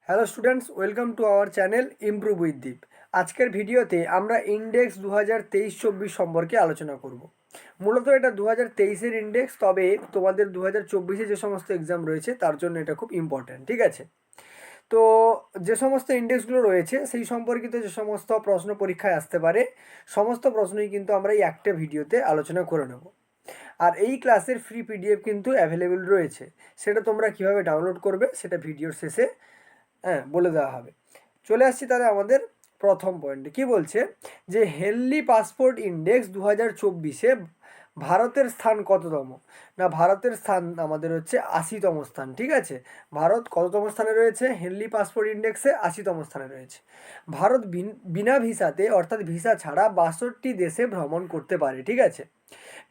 Hello students, welcome to our channel improve with Deep. আজকের ভিডিওতে আমরা ইন্ডেক্স 2023-24 সম্পর্কে আলোচনা করব। মূলত এটা 2023-এর ইন্ডেক্স, তবে তোমাদের 2024-এ যে সমস্ত এক্সাম রয়েছে তার জন্য এটা খুব ইম্পর্ট্যান্ট, ঠিক আছে? তো যে সমস্ত ইন্ডেক্সগুলো রয়েছে সেই সম্পর্কিত যে সমস্ত প্রশ্ন পরীক্ষায় আসতে পারে সমস্ত প্রশ্নই কিন্তু আমরা এই একটা ভিডিওতে আলোচনা করে নেব। আর এই ক্লাসের ফ্রি পিডিএফ কিন্তু অ্যাভেলেবেল রয়েছে, সেটা তোমরা কিভাবে ডাউনলোড করবে সেটা ভিডিওর শেষে বলে দেওয়া হবে। চলে আসছি তাহলে আমাদের প্রথম পয়েন্টে। কি বলছে যে হেনলি পাসপোর্ট ইন্ডেক্স 2024-এ ভারতের স্থান কততম? না, ভারতের স্থান আমাদের হচ্ছে 80তম স্থান, ঠিক আছে? ভারত কততম স্থানে রয়েছে? হেনলি পাসপোর্ট ইন্ডেক্সে 80তম স্থানে রয়েছে। ভারত বিনা ভিসাতে অর্থাৎ ভিসা ছাড়া 62টি দেশে ভ্রমণ করতে পারে, ঠিক আছে?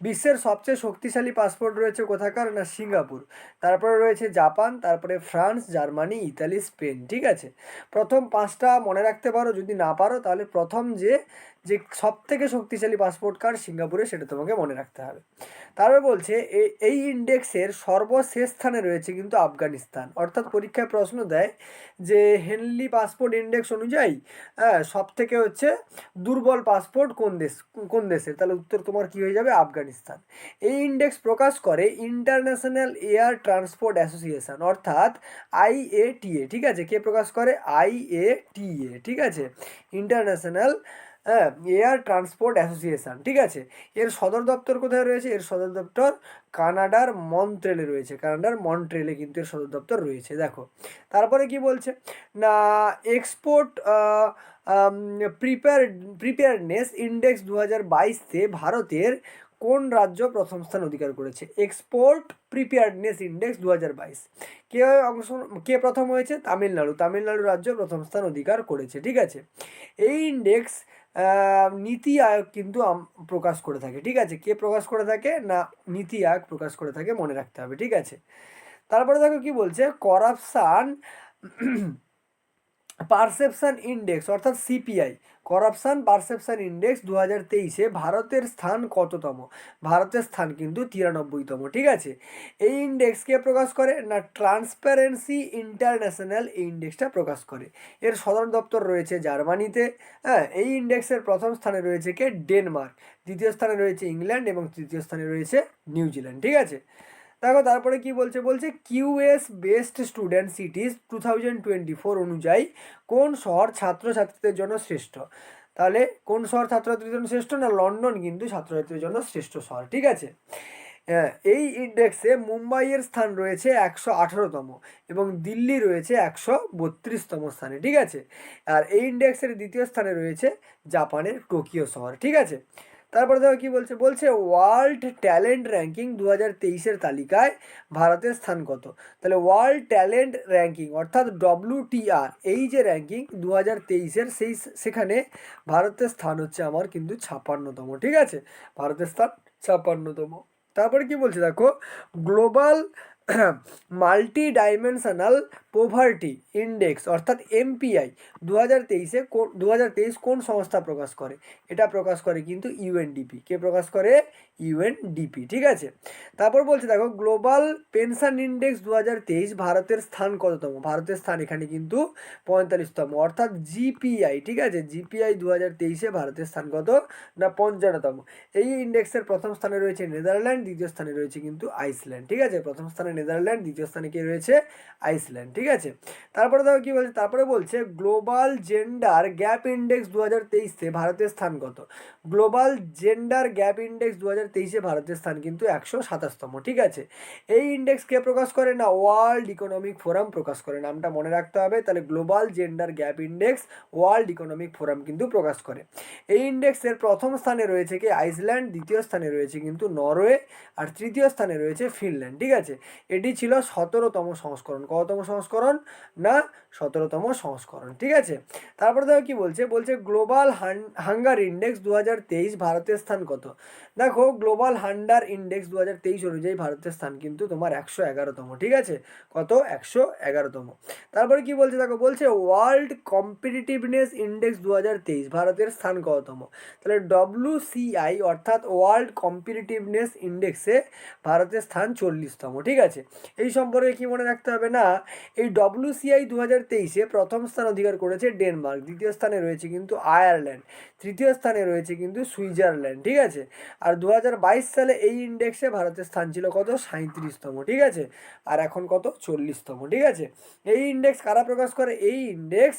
বিশ্বের সবচেয়ে শক্তিশালী পাসপোর্ট রয়েছে কোথাকার? না, সিঙ্গাপুর। তারপরে রয়েছে জাপান, তারপরে ফ্রান্স, জার্মানি, ইতালি, স্পেন, ঠিক আছে? প্রথম পাঁচটা মনে রাখতে পারো, যদি না পারো তাহলে প্রথম যে যে সব থেকে শক্তিশালী পাসপোর্ট কার্ড সিঙ্গাপুরে, সেটা তোমাকে মনে রাখতে হবে। তারপরে বলছে এই ইন্ডেক্সের সর্বশেষ স্থানে রয়েছে কিন্তু আফগানিস্তান। অর্থাৎ পরীক্ষায় প্রশ্ন দেয় যে হেনলি পাসপোর্ট ইন্ডেক্স অনুযায়ী সব থেকে হচ্ছে দুর্বল পাসপোর্ট কোন দেশের, তাহলে উত্তর তোমার কি হয়ে যাবে? আফগানিস্তান। এই ইন্ডেক্স প্রকাশ করে ইন্টারন্যাশনাল এয়ার ট্রান্সপোর্ট অ্যাসোসিয়েশন, অর্থাৎ IATA, ঠিক আছে? কে প্রকাশ করে? IATA, ঠিক আছে? ইন্টারন্যাশনাল এয়ার ট্রান্সপোর্ট অ্যাসোসিয়েশন, ঠিক আছে? এর সদর দপ্তর কোথায় রয়েছে? এর সদর দপ্তর কানাডার মন্ট্রিলে রয়েছে। কানাডার মন্ট্রিলে কিন্তু এর সদর দপ্তর রয়েছে। দেখো তারপরে কি বলছে না, এক্সপোর্ট প্রিপেয়ারনেস ইন্ডেক্স 2022-তে ভারতের কোন রাজ্য প্রথম স্থান অধিকার করেছে? এক্সপোর্ট প্রিপেয়ারনেস ইন্ডেক্স 2022 কে অংশ কে প্রথম হয়েছে? তামিলনাড়ু রাজ্য প্রথম স্থান অধিকার করেছে, ঠিক আছে? এই ইন্ডেক্স নীতি আয়োগ কিন্তু প্রকাশ করে থাকে, ঠিক আছে? কে প্রকাশ করে থাকে? না, নীতি আয়োগ প্রকাশ করে থাকে, মনে রাখতে হবে, ঠিক আছে? তারপরে দেখো কি বলছে, করাপশান পারসেপশন ইন্ডেক্স অর্থাৎ CPI, করাপশান পারসেপশন ইন্ডেক্স 2023-এ ভারতের স্থান কততম? ভারতের স্থান কিন্তু 93তম, ঠিক আছে? এই ইন্ডেক্সকে প্রকাশ করে? না, ট্রান্সপারেন্সি ইন্টারন্যাশনাল এই ইন্ডেক্সটা প্রকাশ করে। এর সদর দপ্তর রয়েছে জার্মানিতে। এই ইন্ডেক্সের প্রথম স্থানে রয়েছে কে? ডেনমার্ক। দ্বিতীয় স্থানে রয়েছে ইংল্যান্ড এবং তৃতীয় স্থানে রয়েছে নিউজিল্যান্ড, ঠিক আছে? দেখো তারপরে কি বলছে, QS বেস্ট স্টুডেন্ট সিটিজ 2024 অনুযায়ী কোন শহর ছাত্রছাত্রীদের জন্য শ্রেষ্ঠ? তাহলে কোন শহর ছাত্রছাত্রীদের জন্য শ্রেষ্ঠ? না, লন্ডন কিন্তু ছাত্রছাত্রীদের জন্য শ্রেষ্ঠ শহর, ঠিক আছে? এই ইন্ডেক্সে মুম্বাইয়ের স্থান রয়েছে 118তম এবং দিল্লি রয়েছে 132তম স্থানে, ঠিক আছে? আর এই ইন্ডেক্সের দ্বিতীয় স্থানে রয়েছে জাপানের টোকিও শহর, ঠিক আছে? তারপরে দেখো কি বলছে ওয়ার্ল্ড ট্যালেন্ট র্যাঙ্কিং 2023-এর তালিকায় ভারতের স্থান কত? তাহলে ওয়ার্ল্ড ট্যালেন্ট র্যাঙ্কিং অর্থাৎ WTR, এই যে র্যাঙ্কিং 2023-এর সেখানে ভারতের স্থান হচ্ছে আমার কিন্তু 56তম, ঠিক আছে? ভারতের স্থান 56তম। তারপরে কি বলছে দেখো, global multi dimensional poverty index অর্থাৎ MPI 2023 কোন সংস্থা প্রকাশ করে? এটা প্রকাশ করে কিন্তু UNDP। কে প্রকাশ করে? UNDP, ঠিক আছে? তারপর বলছে দেখো, গ্লোবাল পেনশন ইন্ডেক্স 2023 ভারতের স্থান কততম? ভারতের স্থান এখানে কিন্তু 45তম, অর্থাৎ GPI, ঠিক আছে? GPI 2023-এ ভারতের স্থান কত? না, 55তম। এই ইন্ডেক্সের প্রথম স্থানে রয়েছে নেদারল্যান্ড, দ্বিতীয় স্থানে রয়েছে কিন্তু আইসল্যান্ড, ঠিক আছে? প্রথম স্থানে নেদারল্যান্ড, দ্বিতীয় স্থানে কে রয়েছে? আইসল্যান্ড, ঠিক আছে? তারপরে দেখো কি বলছে, তারপরে বলছে গ্লোবাল জেন্ডার গ্যাপ ইন্ডেক্স 2023-এ ভারতের স্থান কত? গ্লোবাল জেন্ডার গ্যাপ ইন্ডেক্স 2023-এ ভারতের স্থান কিন্তু 127তম, ঠিক আছে? এই ইন্ডেক্স কে প্রকাশ করে? না, ওয়ার্ল্ড ইকোনমিক ফোরাম প্রকাশ করে। নামটা মনে রাখতে হবে। তাহলে global gender gap index world economic forum কিন্তু প্রকাশ করে। এই ইন্ডেক্সের প্রথম স্থানে রয়েছে কি? আইসল্যান্ড, দ্বিতীয় স্থানে রয়েছে কিন্তু নরওয়ে, আর তৃতীয় স্থানে রয়েছে ফিনল্যান্ড, ঠিক আছে? এটি ছিল 17তম সংস্করণ। কততম সংস্করণ? না, 17তম সংস্করণ, ঠিক আছে? তারপরে দেখো কি বলছে গ্লোবাল হাঙ্গার ইন্ডেক্স 2023 ভারতের স্থান কত? দেখো গ্লোবাল হান্ডার ইন্ডেক্স 2023 অনুযায়ী ভারতের স্থান কিন্তু তোমার 111তম, ঠিক আছে? কত? 111তম। তারপরে কি বলছে দেখো, ওয়ার্ল্ড কম্পিটিটিভনেস ইন্ডেক্স 2023 ভারতের স্থান কততম? তাহলে WCI অর্থাৎ ওয়ার্ল্ড কম্পিটিটিভনেস ইন্ডেক্সে ভারতের স্থান 40তম, ঠিক আছে? এই সম্পর্কে কি মনে রাখতে হবে? না, এই WCI 2023-এ প্রথম স্থান অধিকার করেছে ডেনমার্ক, দ্বিতীয় স্থানে রয়েছে কিন্তু আয়ারল্যান্ড, তৃতীয় স্থানে রয়েছে কিন্তু সুইজারল্যান্ড, ঠিক আছে। আর 2022 সালে এই ইন্ডেক্সে ভারতের স্থান ছিল কত, 37তম, ঠিক আছে। আর এখন কত, 40তম, ঠিক আছে। এই ইন্ডেক্স কারা প্রকাশ করে, এই ইন্ডেক্স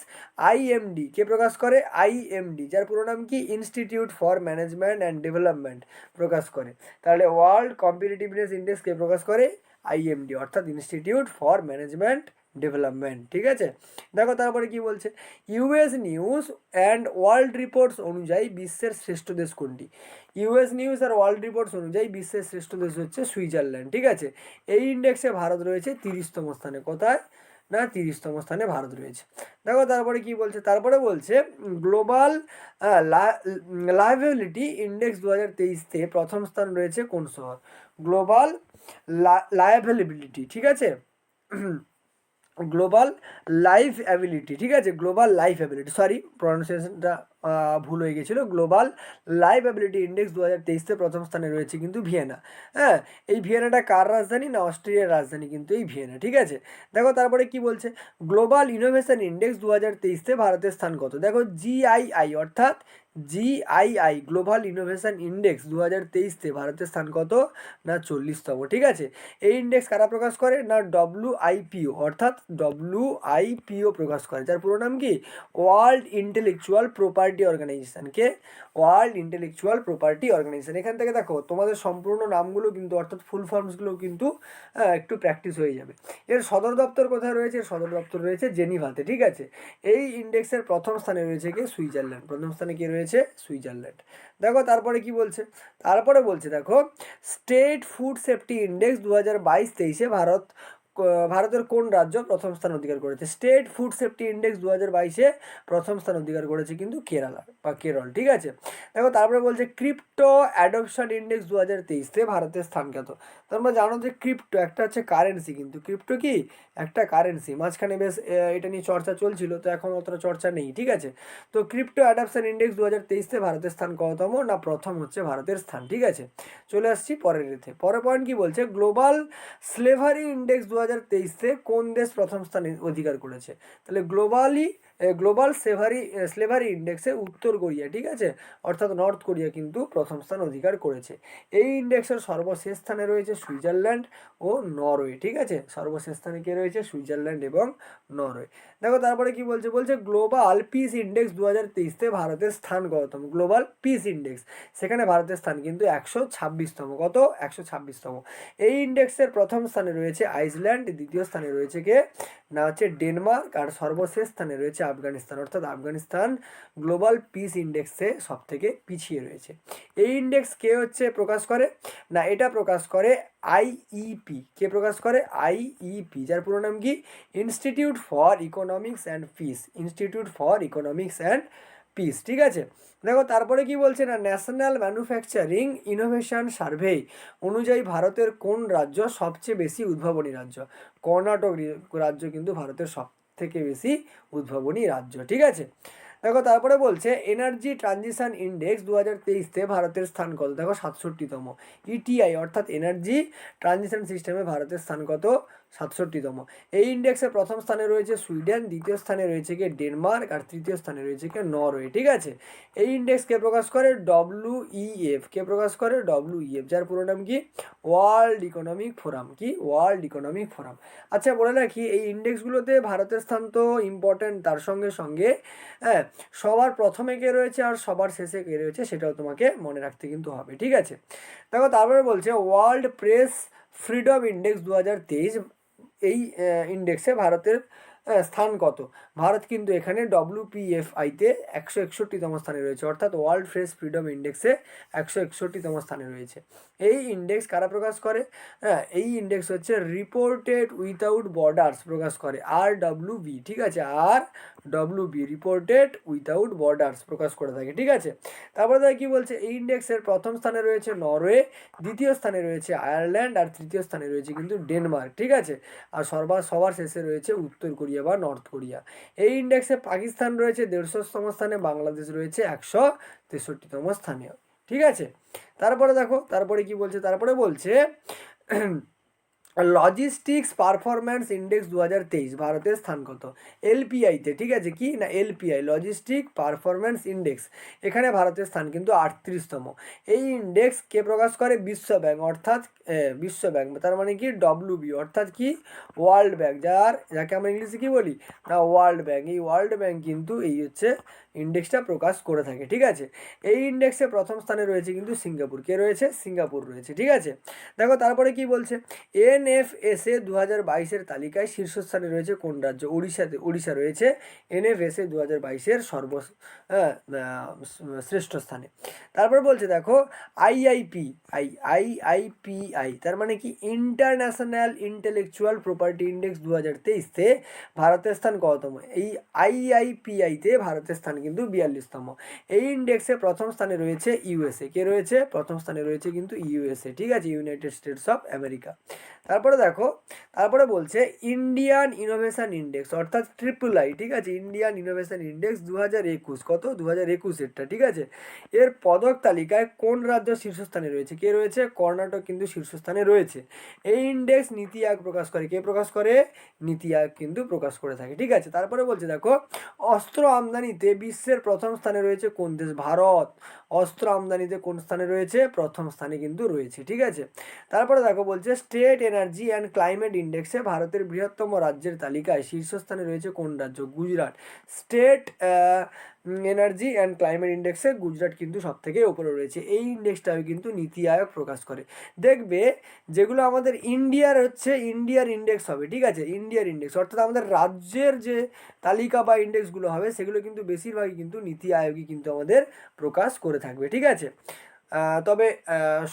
IMD কে প্রকাশ করে, IMD, যার পুরো নাম কি, institute for management and development প্রকাশ করে। তাহলে ওয়ার্ল্ড কম্পিটিটিভনেস ইন্ডেক্স কে প্রকাশ করে, IMD, অর্থাৎ ইনস্টিটিউট ফর ম্যানেজমেন্ট ডেভেলপমেন্ট, ঠিক আছে। দেখো তারপরে কি বলছে, US news and world reports অনুযায়ী বিশ্বের শ্রেষ্ঠ দেশ কোনটি। US নিউজ আর ওয়ার্ল্ড রিপোর্টস অনুযায়ী বিশ্বের শ্রেষ্ঠ দেশ হচ্ছে সুইজারল্যান্ড, ঠিক আছে। এই ইন্ডেক্সে ভারত রয়েছে 30তম স্থানে। কোথায় না, 30তম স্থানে ভারত রয়েছে। দেখো তারপরে কি বলছে, তারপরে বলছে গ্লোবাল লাইভেবিলিটি ইন্ডেক্স 2023-তে প্রথম স্থান রয়েছে কোন শহর, গ্লোবাল লাইভেবিলিটি, ঠিক আছে, গ্লোবাল লাইফ অ্যাবিলিটি, ঠিক আছে, গ্লোবাল লাইফ অ্যাবিলিটি, সরি প্রনাউন্সিয়েশনটা ভুল হয়ে গেছিলো। গ্লোবাল লাইফ অ্যাবিলিটি ইন্ডেক্স 2023-তে প্রথম স্থানে রয়েছে কিন্তু ভিয়েনা। হ্যাঁ, এই ভিয়েনাটা কার রাজধানী না, অস্ট্রিয়ার রাজধানী কিন্তু এই ভিয়েনা, ঠিক আছে। দেখো তারপরে কি বলছে, গ্লোবাল ইনোভেশন ইন্ডেক্স 2023-তে ভারতের স্থান কত। দেখো GII অর্থাৎ GII গ্লোবাল ইনোভেশন ইন্ডেক্স 2023-তে ভারতের স্থান কত না, 40তম, ঠিক আছে। এই ইন্ডেক্স কারা প্রকাশ করে না, WIPO অর্থাৎ WIPO প্রকাশ করে, যার পুরো নাম কি, ওয়ার্ল্ড ইন্টেলেকচুয়াল প্রপার্টি অর্গানাইজেশনকে, ওয়ার্ল্ড ইন্টেলেকচুয়াল প্রপার্টি অর্গানাইজেশন। এখান থেকে দেখো তোমাদের সম্পূর্ণ নামগুলো কিন্তু অর্থাৎ ফুল ফর্মসগুলো কিন্তু একটু প্র্যাকটিস হয়ে যাবে। এর সদর দপ্তর কোথায় রয়েছে, সদর দপ্তর রয়েছে জেনিভাতে, ঠিক আছে। এই ইন্ডেক্সের প্রথম স্থানে রয়েছে কি, সুইজারল্যান্ড, প্রথম স্থানে কি রয়েছে, সুইজারল্যান্ড। দেখো তারপরে কি বলছে, তারপরে বলছে দেখো স্টেট ফুড সেফটি ইন্ডেক্স 2022-23-এ ভারতের কোন রাজ্য প্রথম স্থান অধিকার করেছে। স্টেট ফুড সেফটি ইন্ডেক্স 2022-এ প্রথম স্থান অধিকার করেছে কিন্তু কেরালা বা কেরল, ঠিক আছে। দেখো তারপরে বলছে ক্রিপ্টো অ্যাডপশন ইন্ডেক্স 2023-তে ভারতের স্থান কত। তোমরা জানো যে ক্রিপ্টো একটা হচ্ছে কারেন্সি, কিন্তু ক্রিপ্টো কি একটা কারেন্সি, মাঝখানে বেশ এটা নিয়ে চর্চা চলছিল, তো এখন অতটা চর্চা নেই, ঠিক আছে। তো ক্রিপ্টো অ্যাডপশন ইন্ডেক্স 2023-তে ভারতের স্থান কততম না, প্রথম হচ্ছে ভারতের স্থান, ঠিক আছে। চলে আসছি পরের রেথে, পরের পয়েন্ট কি বলছে, গ্লোবাল স্লেভারি ইন্ডেক্স 2023-তে কোন দেশ প্রথম স্থান অধিকার করেছে। তাহলে গ্লোবাল স্লেভারি ইন্ডেক্সে উত্তর কোরিয়া, ঠিক আছে, অর্থাৎ নর্থ কোরিয়া কিন্তু প্রথম স্থান অধিকার করেছে। এই ইন্ডেক্সের সর্বশেষ স্থানে রয়েছে সুইজারল্যান্ড ও নরওয়ে, ঠিক আছে, সর্বশেষ স্থানে কে রয়েছে, সুইজারল্যান্ড এবং নরওয়ে। দেখো তারপরে কি বলছে, গ্লোবাল পিস ইন্ডেক্স 2023-তে ভারতের স্থান কততম, গ্লোবাল পিস ইন্ডেক্স, সেখানে ভারতের স্থান কিন্তু 126তম, কত, 126তম। এই ইন্ডেক্সের প্রথম স্থানে রয়েছে আইসল্যান্ড, দ্বিতীয় স্থানে রয়েছে কে না হচ্ছে ডেনমার্ক, আর সর্বশেষ স্থানে রয়েছে আফগানিস্তান, অর্থাৎ আফগানিস্তান গ্লোবাল পিস ইন্ডেক্সে সব থেকে পিছিয়ে রয়েছে। এই ইন্ডেক্স কে হচ্ছে প্রকাশ করে না, এটা প্রকাশ করে IEP, কে প্রকাশ করে, IEP, যার পুরো নাম কি, institute for economics and piece, institute for economics and piece, ঠিক আছে। দেখো তারপরে কি বলছে না, ন্যাশনাল ম্যানুফ্যাকচারিং ইনোভেশন সার্ভে অনুযায়ী ভারতের কোন রাজ্য সবচেয়ে বেশি উদ্ভাবনী রাজ্য। কর্ণাটক রাজ্য কিন্তু ভারতের সব থেকে বেশি উদ্ভাবনী রাজ্য, ঠিক আছে। দেখো তারপরে বলছে এনার্জি ট্রানজিশন ইন্ডেক্স 2023-তে ভারতের স্থান কত। দেখো 67তম। ETI অর্থাৎ এনার্জি ট্রানজিশন সিস্টেমে ভারতের স্থান কত, 67তম। এই ইন্ডেক্সে প্রথম স্থানে রয়েছে সুইডেন, দ্বিতীয় স্থানে রয়েছে কি ডেনমার্ক, আর তৃতীয় স্থানে রয়েছে কি নরওয়ে, ঠিক আছে। এই ইন্ডেক্স কে প্রকাশ করে, WEF, কে প্রকাশ করে, WEF, যার পুরো নাম কি, ওয়ার্ল্ড ইকোনমিক ফোরাম, কি ওয়ার্ল্ড ইকোনমিক ফোরাম। আচ্ছা বলে রাখি, এই ইন্ডেক্সগুলোতে ভারতের স্থান তো ইম্পর্ট্যান্ট, তার সঙ্গে সঙ্গে হ্যাঁ সবার প্রথমে কে রয়েছে আর সবার শেষে কে রয়েছে সেটাও তোমাকে মনে রাখতে কিন্তু হবে, ঠিক আছে। দেখো তারপরে বলছে ওয়ার্ল্ড প্রেস ফ্রিডম ইন্ডেক্স 2023, এই ইন্ডেক্সে ভারতের স্থান কত। ভারত কিন্তু এখানে WPFI-তে 161তম স্থানে রয়েছে, অর্থাৎ ওয়ার্ল্ড প্রেস ফ্রিডম ইন্ডেক্সে 161তম স্থানে রয়েছে। এই ইন্ডেক্স কারা প্রকাশ করে, এই ইন্ডেক্স হচ্ছে রিপোর্টেড উইথাউট বর্ডার্স প্রকাশ করে, RWB, ঠিক আছে, RWB রিপোর্টেড উইথাউট বর্ডার্স প্রকাশ করে থাকে, ঠিক আছে। তারপরে দেখো কি বলছে, এই ইন্ডেক্সের প্রথম স্থানে রয়েছে নরওয়ে, দ্বিতীয় স্থানে রয়েছে আয়ারল্যান্ড, আর তৃতীয় স্থানে রয়েছে কিন্তু ডেনমার্ক, ঠিক আছে। আর সবার শেষে রয়েছে উত্তর কোরিয়া বা নর্থ কোরিয়া। এই ইন্ডেক্সে পাকিস্তান রয়েছে 150তম স্থানে, বাংলাদেশ রয়েছে 163তম স্থানে, ঠিক আছে। তারপরে দেখো তারপরে কি বলছে, তারপরে বলছে লজিস্টিক্স পারফরম্যান্স ইন্ডেক্স 2023 ভারতের স্থান কত? এলপিআইতে, ঠিক আছে, কি না এলপিআই, লজিস্টিক পারফরম্যান্স ইন্ডেক্স, এখানে ভারতের স্থান কিন্তু 38তম। এই ইন্ডেক্স কে প্রকাশ করে? বিশ্ব ব্যাংক, অর্থাৎ বিশ্ব ব্যাংক, তার মানে কি ডব্লিউবি, অর্থাৎ কি ওয়ার্ল্ড ব্যাংক, যাকে আমরা ইংলিশে কি বলি না ওয়ার্ল্ড ব্যাংক। এই ওয়ার্ল্ড ব্যাংক কিন্তু এই হচ্ছে ইন্ডেক্সটা প্রকাশ করে থাকে, ঠিক আছে। এই ইন্ডেক্সে প্রথম স্থানে রয়েছে কিন্তু সিঙ্গাপুর। কে রয়েছে? সিঙ্গাপুর রয়েছে, ঠিক আছে। দেখো তারপরে কি বলছে, এনএফএসএ 2022-এর তালিকায় শীর্ষস্থানে রয়েছে কোন রাজ্য? উড়িষ্যা রয়েছে এনএফএসএ 2022-এর শ্রেষ্ঠ স্থানে। তারপর বলছে দেখো আইআইপিআই, তার মানে কি ইন্টারন্যাশনাল ইন্টেলেকচুয়াল প্রপার্টি ইন্ডেক্স 2023-তে ভারতের স্থান কততম? এই আইআইপিআইতে ভারতের স্থান কিন্তু 42তম। এই ইন্ডেক্সে প্রথম স্থানে রয়েছে ইউএসএ। কে রয়েছে? প্রথম স্থানে রয়েছে কিন্তু ইউএসএ, ঠিক আছে, ইউনাইটেড স্টেটস অফ আমেরিকা। তারপরে দেখো, তারপরে বলছে ইন্ডিয়ান ইনোভেশন ইন্ডেক্স, অর্থাৎ ট্রিপল আই, ঠিক আছে, ইন্ডিয়ান ইনোভেশন ইন্ডেক্স 2021, কত? 2021-এরটা, ঠিক আছে। এর পদক তালিকায় কোন রাজ্য শীর্ষস্থানে রয়েছে? কে রয়েছে? কর্ণাটক কিন্তু শীর্ষস্থানে রয়েছে। এই ইন্ডেক্স নীতি আয়োগ প্রকাশ করে। কে প্রকাশ করে? নীতি আয়োগ কিন্তু প্রকাশ করে থাকে, ঠিক আছে। তারপরে বলছে দেখো অস্ত্র আমদানিতে বিশ্বের প্রথম স্থানে রয়েছে কোন দেশ? ভারত। অস্ত্র আমদানিতে কোন স্থানে রয়েছে? প্রথম স্থানে কিন্তু রয়েছে, ঠিক আছে। তারপরে দেখো বলছে স্টেট এনার্জি অ্যান্ড ক্লাইমেট ইন্ডেক্সে ভারতের বৃহত্তম রাজ্যের তালিকায় শীর্ষস্থানে রয়েছে কোন রাজ্য? Gujarat. State energy and climate ইন্ডেক্সে গুজরাট কিন্তু সব থেকে ওপরে রয়েছে। এই ইন্ডেক্সটাও কিন্তু নীতি আয়োগ প্রকাশ করে। দেখবে যেগুলো আমাদের ইন্ডিয়ার ইন্ডেক্স হবে, ঠিক আছে, ইন্ডিয়ার ইন্ডেক্স, অর্থাৎ আমাদের রাজ্যের যে তালিকা বা ইন্ডেক্সগুলো হবে সেগুলো কিন্তু বেশিরভাগই কিন্তু নীতি আয়োগই কিন্তু আমাদের প্রকাশ করে থাকবে, ঠিক আছে। তবে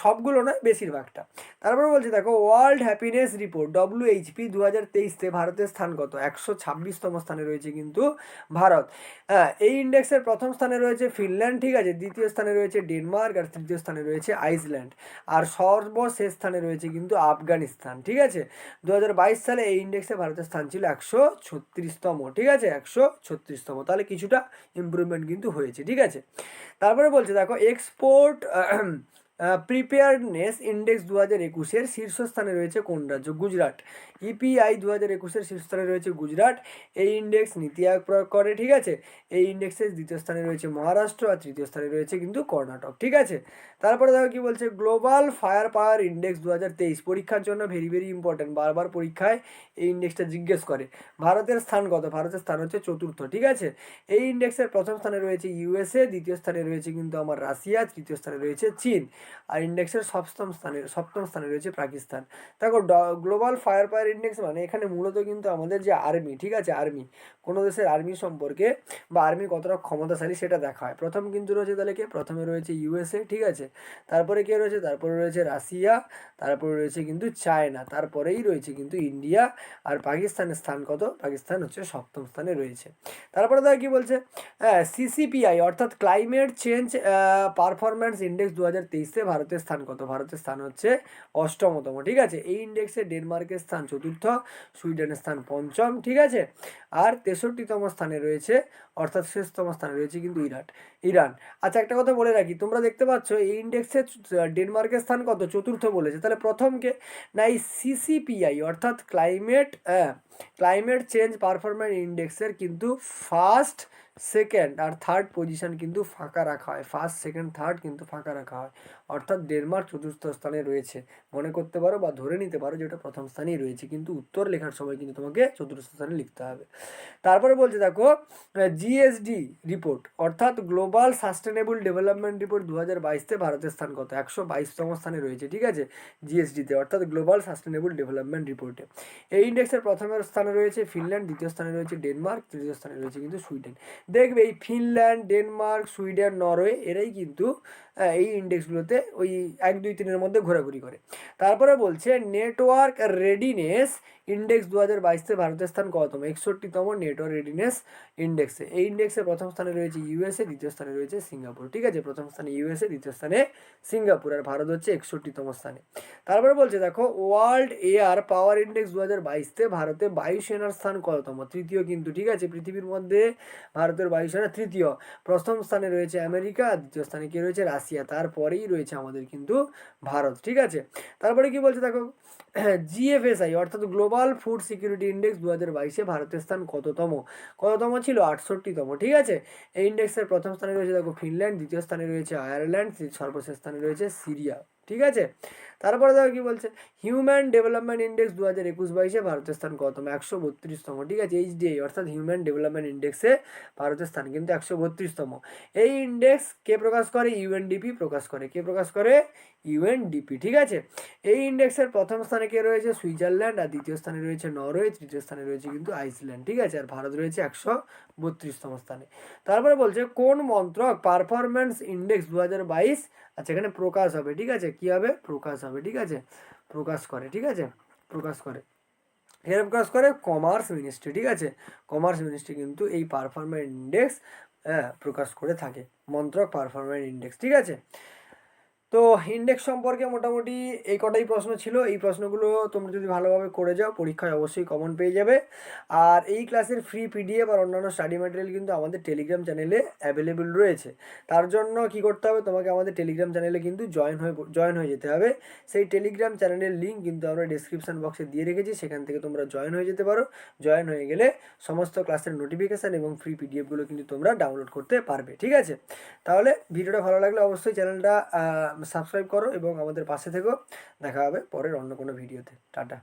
সবগুলো নয়, বেশিরভাগটা। তারপরে বলছে দেখো ওয়ার্ল্ড হ্যাপিনেস রিপোর্ট WHP 2023-তে ভারতের স্থান কত? 126তম স্থানে রয়েছে কিন্তু ভারত। এই ইন্ডেক্সের প্রথম স্থানে রয়েছে ফিনল্যান্ড, ঠিক আছে, দ্বিতীয় স্থানে রয়েছে ডেনমার্ক, আর তৃতীয় স্থানে রয়েছে আইসল্যান্ড, আর সর্বশেষ স্থানে রয়েছে কিন্তু আফগানিস্তান, ঠিক আছে। 2022 সালে এই ইন্ডেক্সে ভারতের স্থান ছিল 136তম, ঠিক আছে, 136তম। তাহলে কিছুটা ইমপ্রুভমেন্ট কিন্তু হয়েছে, ঠিক আছে। তারপরে বলছে দেখো এক্সপোর্ট প্রিপেয়ারনেস ইন্ডেক্স 2021-এর শীর্ষস্থানে রয়েছে কোন রাজ্য? গুজরাট। ইপিআই 2021-এর শীর্ষস্থানে রয়েছে গুজরাট। এই ইন্ডেক্স নীতি আয়োগ প্রয়োগ করে, ঠিক আছে। এই ইন্ডেক্সের দ্বিতীয় স্থানে রয়েছে মহারাষ্ট্র, আর তৃতীয় স্থানে রয়েছে কিন্তু কর্ণাটক, ঠিক আছে। তারপরে দেখো কি বলছে গ্লোবাল ফায়ার পাওয়ার ইন্ডেক্স 2023 পরীক্ষার জন্য ভেরি ভেরি ইম্পর্টেন্ট, বারবার পরীক্ষায় এই ইন্ডেক্সটা জিজ্ঞেস করে। ভারতের স্থান কত? ভারতের স্থান হচ্ছে 4র্থ, ঠিক আছে। এই ইন্ডেক্সের প্রথম স্থানে রয়েছে ইউএসএ, দ্বিতীয় স্থানে রয়েছে কিন্তু আমার রাশিয়া, তৃতীয় স্থানে রয়েছে চীন, আর ইন্ডেক্সের সপ্তম স্থানে রয়েছে পাকিস্তান। দেখো গ্লোবাল ফায়ার পাওয়ার ইন্ডেক্স মানে এখানে মূলত কিন্তু আমাদের যে আর্মি, ঠিক আছে, আর্মি, কোনো দেশের আর্মি সম্পর্কে বা আর্মি কতটা ক্ষমতাশালী সেটা দেখা হয়। প্রথম কিন্তু রয়েছে তাহলে কে? প্রথমে রয়েছে ইউএসএ, ঠিক আছে, তারপরে কে রয়েছে? তারপরে রয়েছে রাশিয়া, তারপরে রয়েছে কিন্তু চায়না, তারপরেই রয়েছে কিন্তু ইন্ডিয়া, আর পাকিস্তানের স্থান কত? পাকিস্তান হচ্ছে সপ্তম স্থানে রয়েছে। তারপরে দেখো কি বলছে সিসিপিআই, অর্থাৎ ক্লাইমেট চেঞ্জ পারফরম্যান্স ইন্ডেক্স 2023-এ ভারতের স্থান কত? ভারতের স্থান হচ্ছে 8মতম, ঠিক আছে। এই ইন্ডেক্সে ডেনমার্কের স্থান 4র্থ, সুইডেনের স্থান 5ম, ঠিক আছে, আর 63তম স্থানে রয়েছে, অর্থাৎ শেষতম স্থানে রয়েছে কিন্তু ইরান। আচ্ছা একটা কথা বলে রাখি, তোমরা দেখতে পাচ্ছ এই ইন্ডেক্সে ডেনমার্কের স্থান কত? 4র্থ বলেছে, তাহলে প্রথমকে না এই সিসিপিআই অর্থাৎ ক্লাইমেট চেঞ্জ পারফরম্যান্স ইন্ডেক্সের কিন্তু ফার্স্ট, সেকেন্ড আর থার্ড পজিশন কিন্তু ফাঁকা রাখা হয়, ফার্স্ট, সেকেন্ড, থার্ড কিন্তু ফাঁকা রাখা হয়, অর্থাৎ ডেনমার্ক 4র্থ স্থানে রয়েছে। মনে করতে পারো বা ধরে নিতে পারো যে ওটা প্রথম স্থানেই রয়েছে, কিন্তু উত্তর লেখার সময় কিন্তু তোমাকে 4র্থ স্থানে লিখতে হবে। তারপরে বলছে দেখো জিএসডি রিপোর্ট, অর্থাৎ গ্লোবাল সাস্টেনেবল ডেভেলপমেন্ট রিপোর্ট 2022-তে ভারতের স্থান কত? 122তম স্থানে রয়েছে, ঠিক আছে, জিএসডিতে, অর্থাৎ গ্লোবাল সাস্টেনেবল ডেভেলপমেন্ট রিপোর্টে। এই ইন্ডেক্সের প্রথমের স্থানে রয়েছে ফিনল্যান্ড, দ্বিতীয় স্থানে রয়েছে ডেনমার্ক, তৃতীয় স্থানে রয়েছে কিন্তু সুইডেন। দেখবে এই ফিনল্যান্ড, ডেনমার্ক, সুইডেন, নরওয়ে এরাই কিন্তু এই ইন্ডেক্সগুলোতে ওই 1, 2, 3-এর মধ্যে ঘোরাঘুরি করে। তারপরে বলছে নেটওয়ার্ক রেডিনেস ইন্ডেক্স 2022-তে ভারতের স্থান কততম? 61তম নেটওয়ার্ক রেডিনেস ইন্ডেক্সে। এই ইন্ডেক্সের প্রথম স্থানে রয়েছে ইউএসএ, দ্বিতীয় স্থানে রয়েছে সিঙ্গাপুর, ঠিক আছে, প্রথম স্থানে ইউএসএ, দ্বিতীয় স্থানে সিঙ্গাপুর, আর ভারত হচ্ছে 61তম স্থানে। তারপরে বলছে দেখো ওয়ার্ল্ড এয়ার পাওয়ার ইন্ডেক্স 2022-তে ভারতে বায়ুসেনার স্থান কততম? 3য় কিন্তু, ঠিক আছে, পৃথিবীর মধ্যে ভারতের বায়ুসেনা 3য়। প্রথম স্থানে রয়েছে আমেরিকা, দ্বিতীয় স্থানে কি রয়েছে? রাশিয়া, তারপরেই রয়েছে আমাদের কিন্তু ভারত, ঠিক আছে। তারপরে কি বলছে দেখো, জিএফএসআই অর্থাৎ গ্লোবাল ফুড সিকিউরিটি ইন্ডেক্স 2022-এ ভারতের স্থান কততম ছিল? 68তম। ঠিক আছে, এই ইন্ডেক্সের প্রথম স্থানে রয়েছে দেখো ফিনল্যান্ড, দ্বিতীয় স্থানে রয়েছে আয়ারল্যান্ড, সর্বশেষ স্থানে রয়েছে সিরিয়া। ঠিক আছে, তারপরে দেখো কি বলছে, হিউম্যান ডেভেলপমেন্ট ইন্ডেক্স 2021-22-এ ভারতের স্থান কততম? 132তম। ঠিক আছে, এইচডিআই অর্থাৎ হিউম্যান ডেভেলপমেন্ট ইন্ডেক্সে ভারতের স্থান কিন্তু 132তম। এই ইন্ডেক্স কে প্রকাশ করে? ইউএনডিপি প্রকাশ করে। কে প্রকাশ করে? ইউএনডিপি। ঠিক আছে, এই ইন্ডেক্সের প্রথম স্থানে কে রয়েছে? সুইজারল্যান্ড, আর দ্বিতীয় স্থানে রয়েছে নরওয়ে, তৃতীয় স্থানে রয়েছে কিন্তু আইসল্যান্ড। ঠিক আছে, আর ভারত রয়েছে 132তম স্থানে। তারপরে বলছে কোন মন্ত্রক পারফরম্যান্স ইন্ডেক্স 2022, আচ্ছা এখানে প্রকাশ হবে। ঠিক আছে, কি হবে? প্রকাশ হবে। ঠিক আছে, প্রকাশ করে। ঠিক আছে, প্রকাশ করে। এর প্রকাশ করে কমার্স মিনিস্ট্রি। ঠিক আছে, কমার্স মিনিস্ট্রি কিন্তু এই পারফরম্যান্স ইন্ডেক্স প্রকাশ করে থাকে, মন্ত্রক পারফরম্যান্স ইন্ডেক্স। ঠিক আছে, তো ইন্ডেক্স সম্পর্কে মোটামুটি এই কটাই প্রশ্ন ছিল। এই প্রশ্নগুলো তোমরা যদি ভালোভাবে করে যাও পরীক্ষায় অবশ্যই কমন পেয়ে যাবে। আর এই ক্লাসের ফ্রি পিডিএফ আর অন্যান্য স্টাডি ম্যাটেরিয়াল কিন্তু আমাদের টেলিগ্রাম চ্যানেলে অ্যাভেলেবেল রয়েছে। তার জন্য কি করতে হবে, তোমাকে আমাদের টেলিগ্রাম চ্যানেলে কিন্তু জয়েন হয়ে যেতে হবে। সেই টেলিগ্রাম চ্যানেলের লিঙ্ক কিন্তু আমরা ডিসক্রিপশান বক্সে দিয়ে রেখেছি, সেখান থেকে তোমরা জয়েন হয়ে যেতে পারো। জয়েন হয়ে গেলে সমস্ত ক্লাসের নোটিফিকেশান এবং ফ্রি পিডিএফগুলো কিন্তু তোমরা ডাউনলোড করতে পারবে। ঠিক আছে, তাহলে ভিডিওটা ভালো লাগলে অবশ্যই চ্যানেলটা সাবস্ক্রাইব করো এবং আমাদের পাশে থেকো। দেখা হবে পরের অন্য কোনো ভিডিওতে। টাটা।